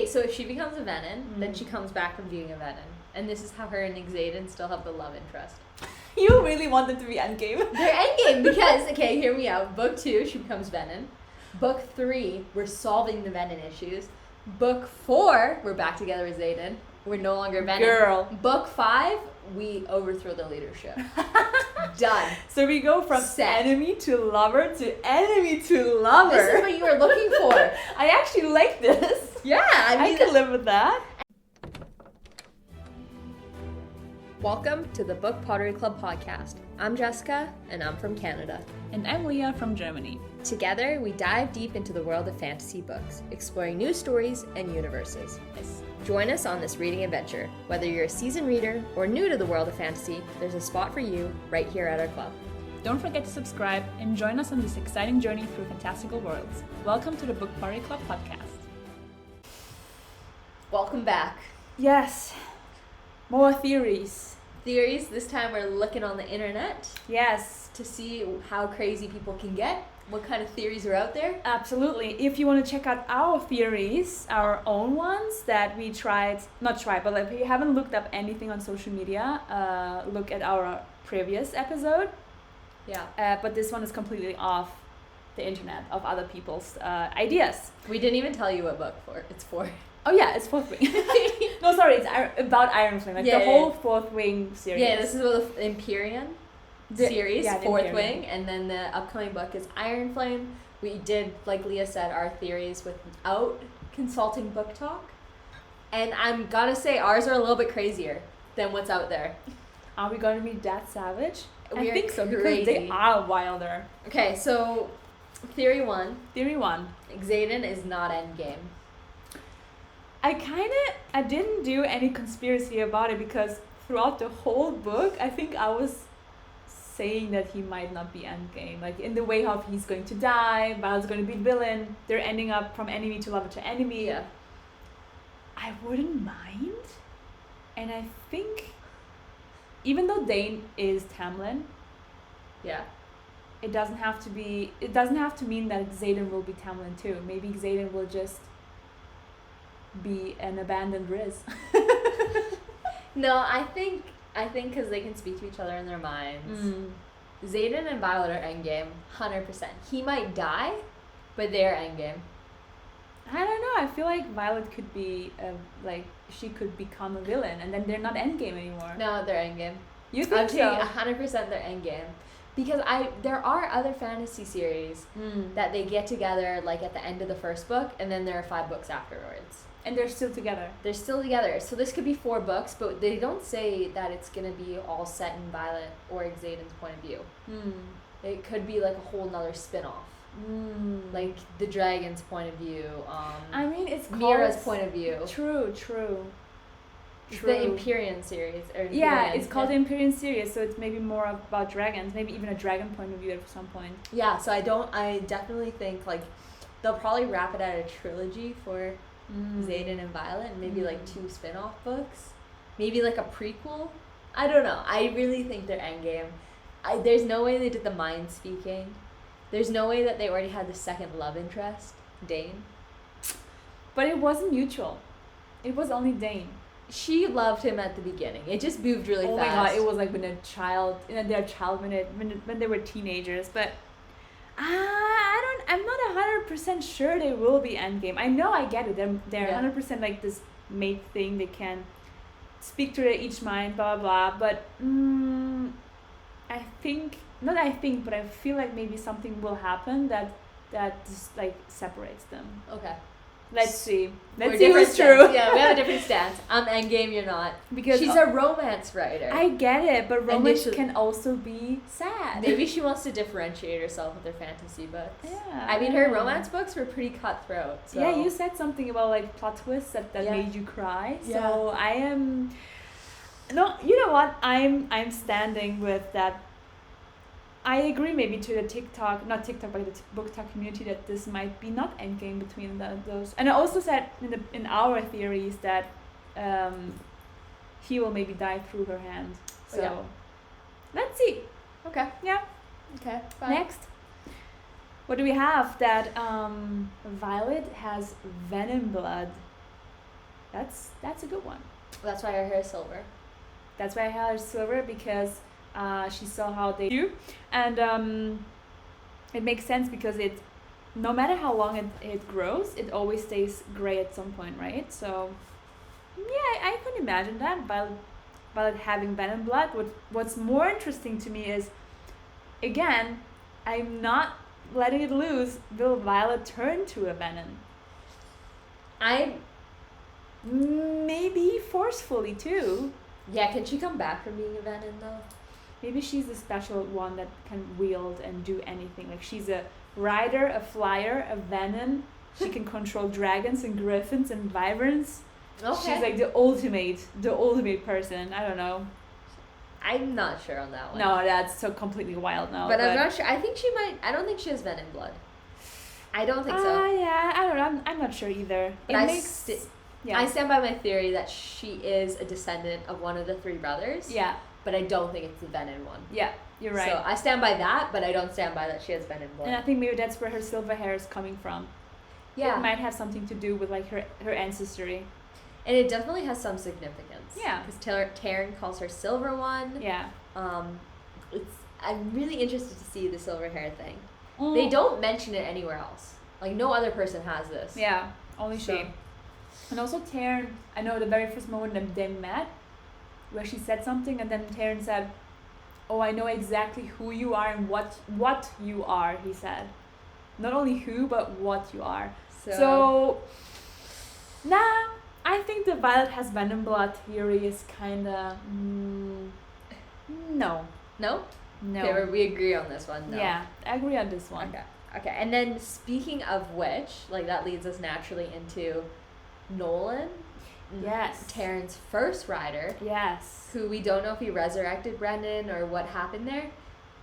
so if she becomes a Venom, then she comes back from being a Venom. And this is how her and Xaden still have the love interest. You really want them to be endgame? They're endgame because, okay, hear me out. Book 2, she becomes Venom. Book 3, we're solving the Venom issues. Book 4, we're back together with Xaden. We're no longer Venom. Girl. Book 5, we overthrow the leadership. Done. So we go from enemy to lover to enemy to lover. This is what you were looking for. I actually like this. Yeah, I could live with that. Welcome to the Book Pottery Club podcast. I'm Jessica, and I'm from Canada. And I'm Lea from Germany. Together, we dive deep into the world of fantasy books, exploring new stories and universes. Yes. Join us on this reading adventure. Whether you're a seasoned reader or new to the world of fantasy, there's a spot for you right here at our club. Don't forget to subscribe and join us on this exciting journey through fantastical worlds. Welcome to the Book Pottery Club podcast. Welcome back. Yes. More theories. This time we're looking on the internet. Yes. To see how crazy people can get. What kind of theories are out there? Absolutely. If you want to check out our theories, our own ones that we but if you haven't looked up anything on social media, look at our previous episode. Yeah. But this one is completely off the internet of other people's ideas. We didn't even tell you what book it's for. Oh yeah, it's fourthwing. No, sorry, it's about Iron Flame, the whole fourthwing series. Yeah, this is the Empyrean series, fourthwing, and then the upcoming book is Iron Flame. We did, like Lea said, our theories without consulting booktok, and I'm gonna say ours are a little bit crazier than what's out there. Are we gonna be that savage? I think so, because they are wilder. Okay, so theory one. Xaden is not endgame. I didn't do any conspiracy about it because throughout the whole book, I think I was saying that he might not be endgame. Like in the way how he's going to die, Violet's going to be villain, they're ending up from enemy to lover to enemy. Yeah. I wouldn't mind. And I think even though Dane is Tamlin, yeah, it doesn't have to mean that Xaden will be Tamlin too. Maybe Xaden will just be an abandoned Riz. No, I think because they can speak to each other in their minds. Xaden and Violet are endgame, 100%. He might die, but they're endgame. I don't know. I feel like Violet could be she could become a villain, and then they're not endgame anymore. No, they're endgame. You think so? 100% they're endgame. Because there are other fantasy series that they get together like at the end of the first book, and then there are 5 books afterwards. And they're still together. So this could be 4 books, but they don't say that it's going to be all set in Violet or Xaden's point of view. It could be like a whole nother spin-off. Like the dragon's point of view. It's Mira's point of view. True. The Empyrean series. It's called the Empyrean series, so it's maybe more about dragons, maybe even a dragon point of view at some point. Yeah, so I definitely think like they'll probably wrap it at a trilogy for Xaden and Violet, and maybe like 2 spin-off books, maybe like a prequel. I don't know. I really think they're endgame. There's no way they did the mind speaking. There's no way that they already had the second love interest, Dane. But it wasn't mutual. It was only Dane. She loved him at the beginning. It just moved really fast. Oh my god! It was like when they were teenagers, but. I'm not 100% sure they will be endgame. I know, I get it. They're 100% like this mate thing. They can speak to each mind, blah blah blah. But I feel like maybe something will happen that just like separates them. Okay. Let's see who's true. Yeah, we have a different stance. I'm endgame, you're not. Because she's a romance writer. I get it, but romance can also be sad. Maybe she wants to differentiate herself with her fantasy books. Yeah. I mean, her romance books were pretty cutthroat. So. Yeah, you said something about like plot twists that made you cry. Yeah. So I am. No, you know what? I'm standing with that. I agree maybe to the not TikTok, but the booktok community that this might be not endgame between those. And I also said in our theories that he will maybe die through her hand. So let's see. Okay. Yeah. Okay. Fine. Next, what do we have? That Violet has venom blood. That's a good one. That's why her hair is silver. That's why I had her silver, because she saw how they do, and it makes sense because it, no matter how long it grows, it always stays gray at some point, right? So yeah, I can imagine that Violet having venom blood. What's more interesting to me is, again, I'm not letting it loose. Will Violet turn to a venom? Maybe forcefully too. Yeah, can she come back from being a venom though? Maybe she's the special one that can wield and do anything. Like, she's a rider, a flyer, a venom. She can control dragons and griffins and wyverns. Okay. She's like the ultimate person. I don't know. I'm not sure on that one. No, that's so completely wild now. But I'm not sure. I think she might. I don't think she has venom blood. I don't think so. Yeah, I don't know. I'm not sure either. But I stand by my theory that she is a descendant of one of the three brothers. Yeah. But I don't think it's the venom one. Yeah, you're right. So I stand by that, but I don't stand by that she has venom blood. And I think maybe that's where her silver hair is coming from. Yeah. It might have something to do with like her ancestry. And it definitely has some significance. Yeah. Because Taryn calls her silver one. Yeah. I'm really interested to see the silver hair thing. They don't mention it anywhere else. Like, no other person has this. Yeah, only she. And also Taryn, I know the very first moment that they met, where she said something, and then Taryn said, "Oh, I know exactly who you are and what you are," he said. Not only who, but what you are. So I think the Violet has venom blood theory is kinda no. No? No. Okay, we agree on this one. No. Yeah, I agree on this one. Okay. And then speaking of which, like, that leads us naturally into Nolan. Yes. Taryn's first rider. Yes. Who we don't know if he resurrected Brennan or what happened there.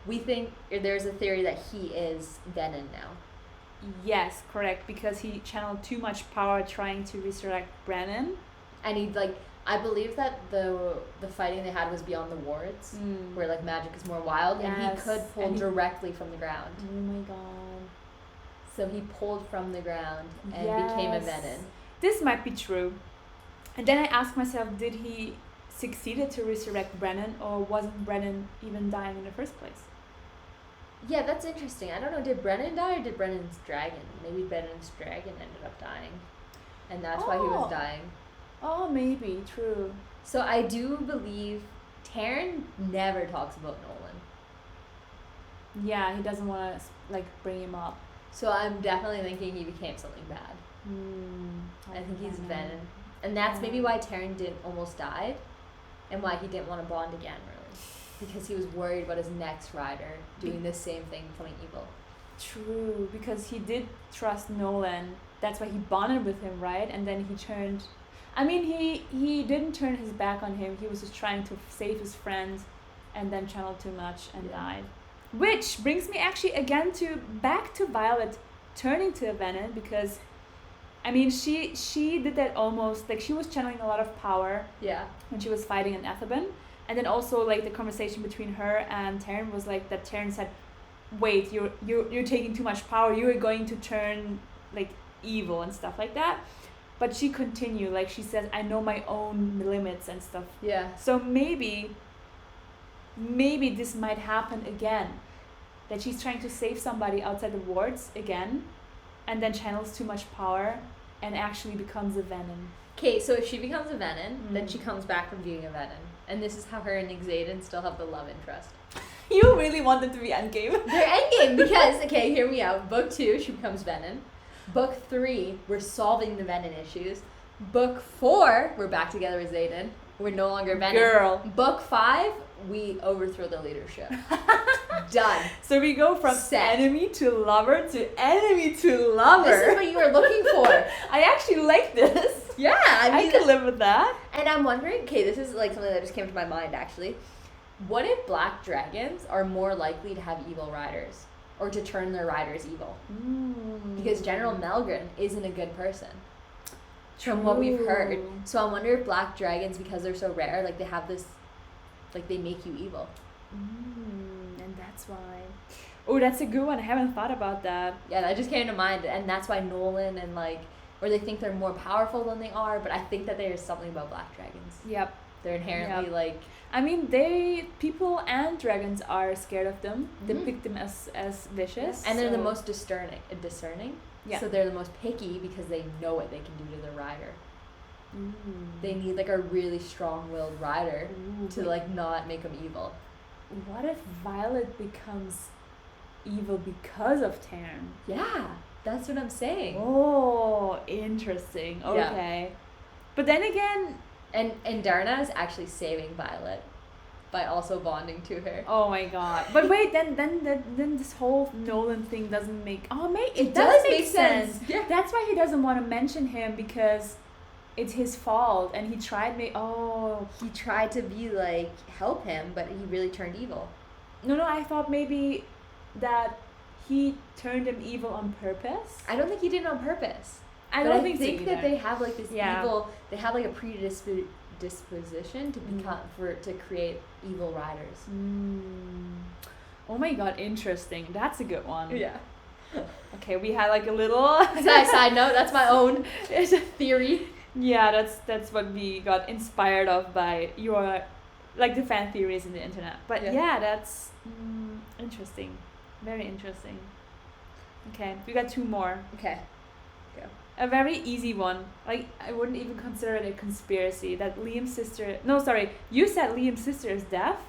We think there's a theory that he is Venom now. Yes, correct, because he channeled too much power trying to resurrect Brennan. And he, like, I believe that the fighting they had was beyond the wards, where, like, magic is more wild, and he could pull directly from the ground. Oh my god. So he pulled from the ground and became a Venom. This might be true. And then I asked myself, did he succeeded to resurrect Brennan, or wasn't Brennan even dying in the first place? Yeah, that's interesting. I don't know, did Brennan die or did Brennan's dragon? Maybe Brennan's dragon ended up dying. And that's why he was dying. Oh, maybe, true. So I do believe Taryn never talks about Nolan. Yeah, he doesn't want to, like, bring him up. So I'm definitely thinking he became something bad. I think he's Venom. And that's maybe why Taryn almost died, and why he didn't want to bond again, really. Because he was worried about his next rider doing the same thing, becoming evil. True, because he did trust Nolan. That's why he bonded with him, right? And then he turned... I mean, he didn't turn his back on him. He was just trying to save his friend, and then channeled too much and died. Which brings me actually again back to Violet turning to a Venom, because... I mean, she did that almost, like, she was channeling a lot of power when she was fighting in Ethaben. And then also, like, the conversation between her and Taryn was like that Taryn said, wait, you're taking too much power, you are going to turn, like, evil and stuff like that. But she continued, like, she says, I know my own limits and stuff. Yeah. So maybe this might happen again. That she's trying to save somebody outside the wards again, and then channels too much power and actually becomes a Venom. Okay, so if she becomes a Venom, then she comes back from being a Venom. And this is how her and Xaden still have the love interest. You really want them to be endgame. They're endgame because, okay, hear me out. Book 2, she becomes Venom. Book 3, we're solving the Venom issues. Book 4, we're back together with Xaden. We're no longer Venom. Girl. Book 5, we overthrow the leadership. Done. So we go from enemy to lover to enemy to lover. This is what you were looking for. I actually like this. Yeah, I can live with that. And I'm wondering, okay, this is like something that just came to my mind actually. What if black dragons are more likely to have evil riders, or to turn their riders evil? Because General Melgren isn't a good person. From what we've heard. So I wonder if black dragons, because they're so rare, like, they have this, like, they make you evil. And that's why. Oh, that's a good one. I haven't thought about that. Yeah, that just came to mind. And that's why Nolan and, like, or they think they're more powerful than they are. But I think that there's something about black dragons. Yep. They're inherently like. I mean, people and dragons are scared of them. They pick them as vicious. And they're the most discerning. Yeah. So they're the most picky because they know what they can do to their rider. Ooh. They need like a really strong-willed rider to like not make them evil. What if Violet becomes evil because of Tarn? Yeah, that's what I'm saying. Oh, interesting. Okay. Yeah. But then again... And Andarna is actually saving Violet by also bonding to her. Oh my god. But wait, then this whole Nolan thing doesn't make... Oh, it does make sense. Yeah. That's why he doesn't want to mention him, because it's his fault, and he tried... He tried to be like, help him, but he really turned evil. No, I thought maybe that he turned him evil on purpose. I don't think he did it on purpose. I think that they have like this evil. They have like a predisposition to become to create evil riders. Oh my god, interesting. That's a good one. Yeah. Okay, we had like a little side note. That's my own theory. Yeah, that's what we got inspired of by your like the fan theories in the internet. But yeah that's interesting. Very interesting. Okay, we got 2 more. Okay. A very easy one. Like, I wouldn't even consider it a conspiracy that Liam's sister... No, sorry. You said Liam's sister is deaf.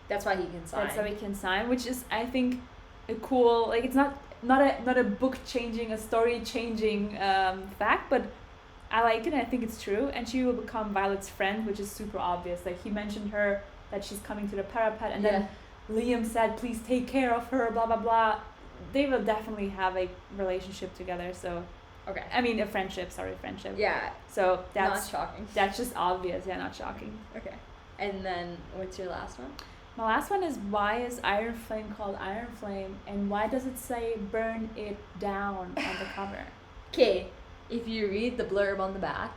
That's why he can sign. That's why he can sign, which is, I think, a cool... Like, it's not a book-changing, a story-changing fact, but I like it and I think it's true. And she will become Violet's friend, which is super obvious. Like, he mentioned her, that she's coming to the parapet, and then Liam said, please take care of her, blah, blah, blah. They will definitely have a relationship together, so... Okay. I mean, a friendship. Yeah. So not that's shocking. That's just obvious. Yeah, not shocking. Okay. And then what's your last one? My last one is, why is Iron Flame called Iron Flame, and why does it say burn it down on the cover? Okay. If you read the blurb on the back,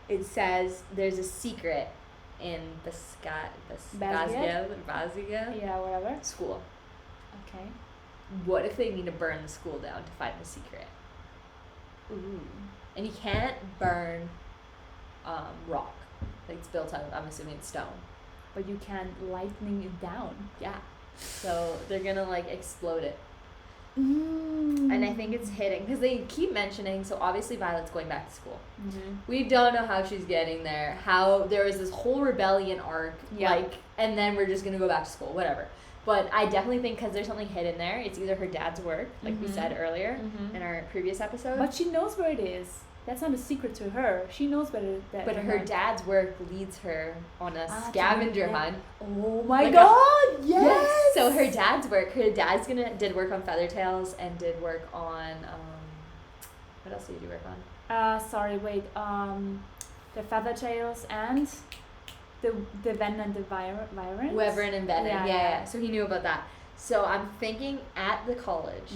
it says there's a secret in Basgia, yeah, whatever. School. Okay. What if they need to burn the school down to find the secret? Ooh. And you can't burn rock. Like, it's built out of, I'm assuming it's stone. But you can lightning it down. Yeah. So they're gonna like explode it. And I think it's hitting, because they keep mentioning, so obviously Violet's going back to school. We don't know how she's getting there, how there was this whole rebellion arc, and then we're just gonna go back to school, whatever. But I definitely think, because there's something hidden there, it's either her dad's work, like we said earlier in our previous episode. But she knows where it is. That's not a secret to her. She knows where that. But her dad's work leads her on a scavenger hunt. Oh my god! Yes. So her dad's work. Her dad's did work on Feathertails and did work on what else did you work on? The Feathertails and the Ven and the Virens. Wyvern and Ven. Yeah. So he knew about that. So I'm thinking at the college.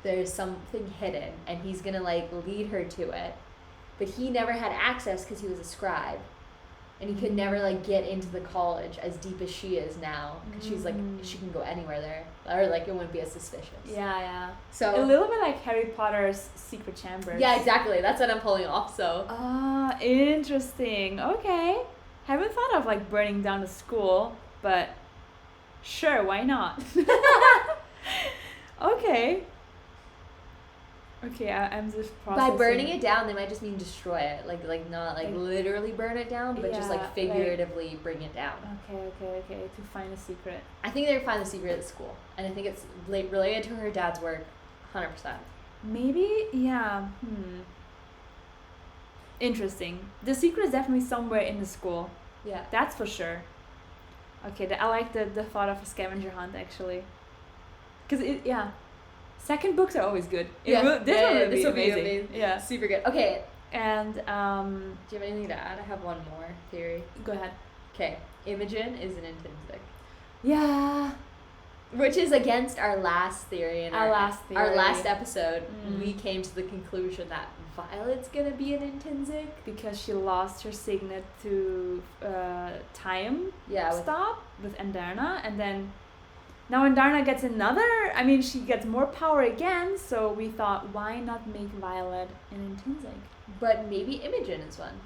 There's something hidden, and he's gonna like lead her to it, but he never had access because he was a scribe, and he could never like get into the college as deep as she is now, because she's like, she can go anywhere there, or like it wouldn't be as suspicious. Yeah. So a little bit like Harry Potter's secret chambers. Yeah, exactly. That's what I'm pulling off. So interesting. Okay, haven't thought of like burning down the school, but sure, why not? Okay, I'm just processing. By burning it down, they might just mean destroy it, like not like literally burn it down, but just like figuratively bring it down. Okay, to find a secret. I think they're find the secret at school, and I think it's related to her dad's work, 100%. Maybe, yeah. Interesting. The secret is definitely somewhere in the school. Yeah, that's for sure. Okay, I like the thought of a scavenger hunt actually, because second books are always good. This will be amazing. Yeah, super good. Okay, and do you have anything to add? I have one more theory. Go ahead. Okay, Imogen is an intrinsic. Yeah. Which is against our last theory in our last episode. We came to the conclusion that Violet's gonna be an intrinsic because she lost her signet to time stop with Andarna, and then Now Andarna gets she gets more power again, so we thought, why not make Violet an intrinsic? But maybe Imogen is one.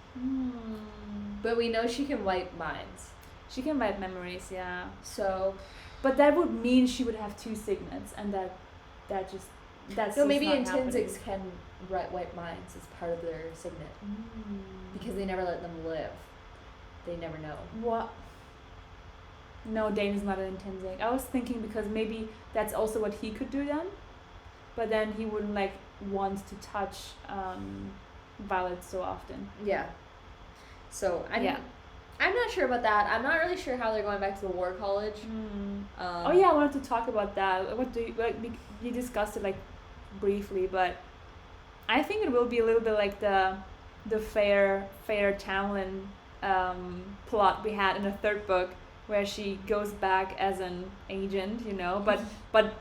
But we know she can wipe minds. She can wipe memories, yeah. So, but that would mean she would have 2 signets, and that's no, maybe not intrinsics can wipe minds as part of their signet because they never let them live. They never know. What? No, Dane is not an intrinsic. I was thinking because maybe that's also what he could do then, but then he wouldn't like want to touch Violet so often. Yeah. So I'm not sure about that. I'm not really sure how they're going back to the War College. Oh yeah, I wanted to talk about that. What do you like? You discussed it like briefly, but I think it will be a little bit like the fair Tamlin plot we had in the 3rd book, where she goes back as an agent, but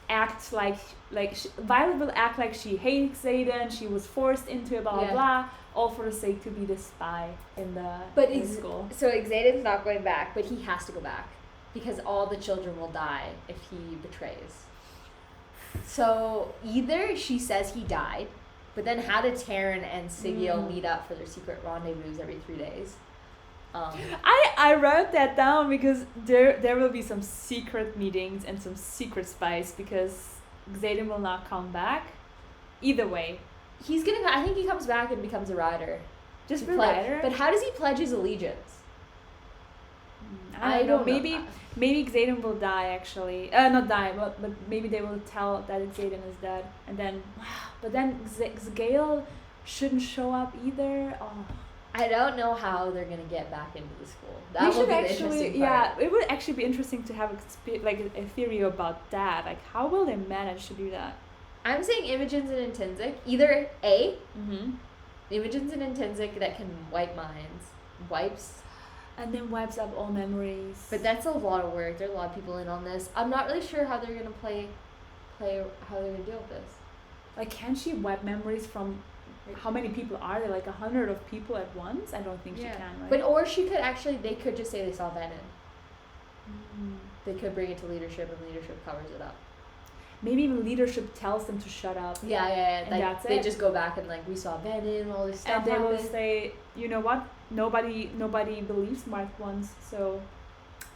acts like Violet will act like she hates Xaden, she was forced into it, blah blah blah, all for the sake to be the spy in the school. So Xaden's not going back, but he has to go back because all the children will die if he betrays. So either she says he died, but then how did Taryn and Sigil meet up for their secret rendezvous every 3 days? I wrote that down because there will be some secret meetings and some secret spies because Xaden will not come back. Either way, I think he comes back and becomes a rider. Just a rider. But how does he pledge his allegiance? I don't know. Maybe Xaden will die actually. Not die, but maybe they will tell that Xaden is dead, and then but then Gale shouldn't show up either. Oh. I don't know how they're gonna get back into the school. That would be the interesting part. Yeah, it would actually be interesting to have a theory about that. Like, how will they manage to do that? I'm saying Imogen's an intrinsic. Either A, Imogen's an intrinsic that can wipe minds, and then wipes up all memories. But that's a lot of work. There are a lot of people in on this. I'm not really sure how they're gonna play how they're gonna deal with this. Like, can she wipe memories from? How many people are there? Like 100 of people at once? I don't think she can, right? But or she could actually. They could just say they saw Venom. They could bring it to leadership, and leadership covers it up. Maybe even leadership tells them to shut up. Yeah. And like, that's they it. just go back and like we saw Venom, all this stuff. And they will say, you know what? Nobody believes marked ones, so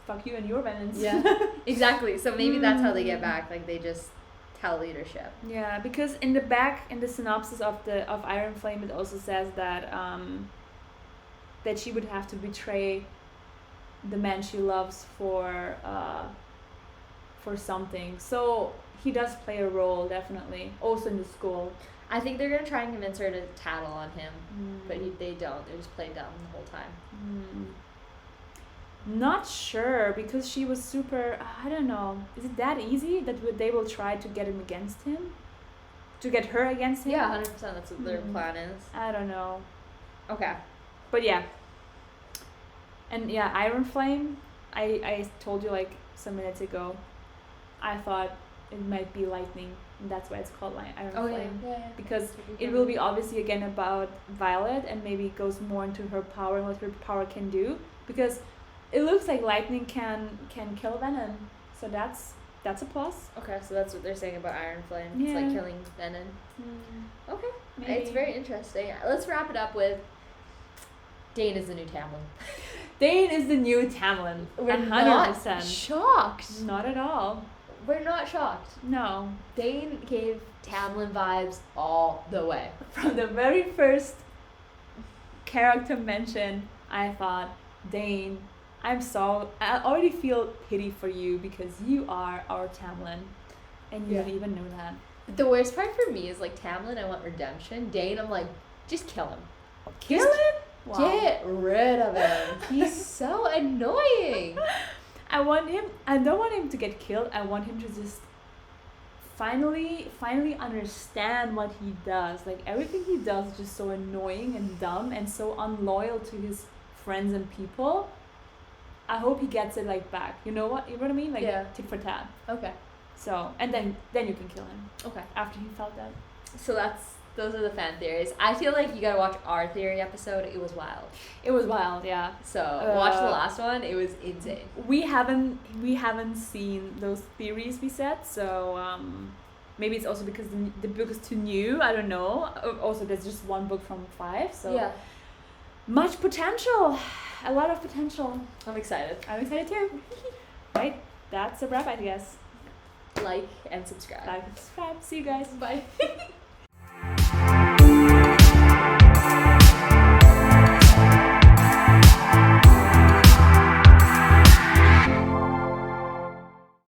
fuck you and your Venoms. Yeah, exactly. So maybe that's how they get back. Like they just tell leadership. Yeah, because in the synopsis of Iron Flame, it also says that that she would have to betray the man she loves for something. So he does play a role, definitely, also in the school. I think they're gonna try and convince her to tattle on him, but they don't. They just play dumb the whole time. Not sure, because she was super. I don't know. Is it that easy that they will try to get him against him? To get her against him? Yeah, 100%. That's what their plan is. I don't know. Okay. But yeah. And yeah, Iron Flame. I told you like some minutes ago. I thought it might be lightning. And that's why it's called Iron Flame. Yeah. Because it will be obviously again about Violet, and maybe it goes more into her power and what her power can do. Because it looks like lightning can kill Venom, so that's a plus. Okay, so that's what they're saying about Iron Flame. Yeah. It's like killing Venom. Okay, maybe. It's very interesting. Let's wrap it up with Dane is the new Tamlin. Dane is the new Tamlin. We're 100%. not shocked. Not at all. We're not shocked. No. Dane gave Tamlin vibes all the way. From the very first character mention, I thought, Dane, I already feel pity for you because you are our Tamlin, and you don't even know that. The worst part for me is like Tamlin, I want redemption. Dane, I'm like, just kill him. Kill him? Wow. Get rid of him. He's so annoying. I don't want him to get killed. I want him to just finally understand what he does. Like everything he does is just so annoying and dumb and so unloyal to his friends and people. I hope he gets it like back. You know what I mean? Like tit for tat. Okay. So and then you can kill him. Okay. After he felt that. So that's Those are the fan theories. I feel like you gotta watch our theory episode. It was wild. It was wild, yeah. So watch the last one. It was insane. We haven't seen those theories we said, so maybe it's also because the book is too new. I don't know. Also, there's just one book from 5, so Yeah. much potential. A lot of potential. I'm excited. I'm excited too. Right, that's a wrap, I guess. Like and subscribe. Like and subscribe. See you guys. Bye.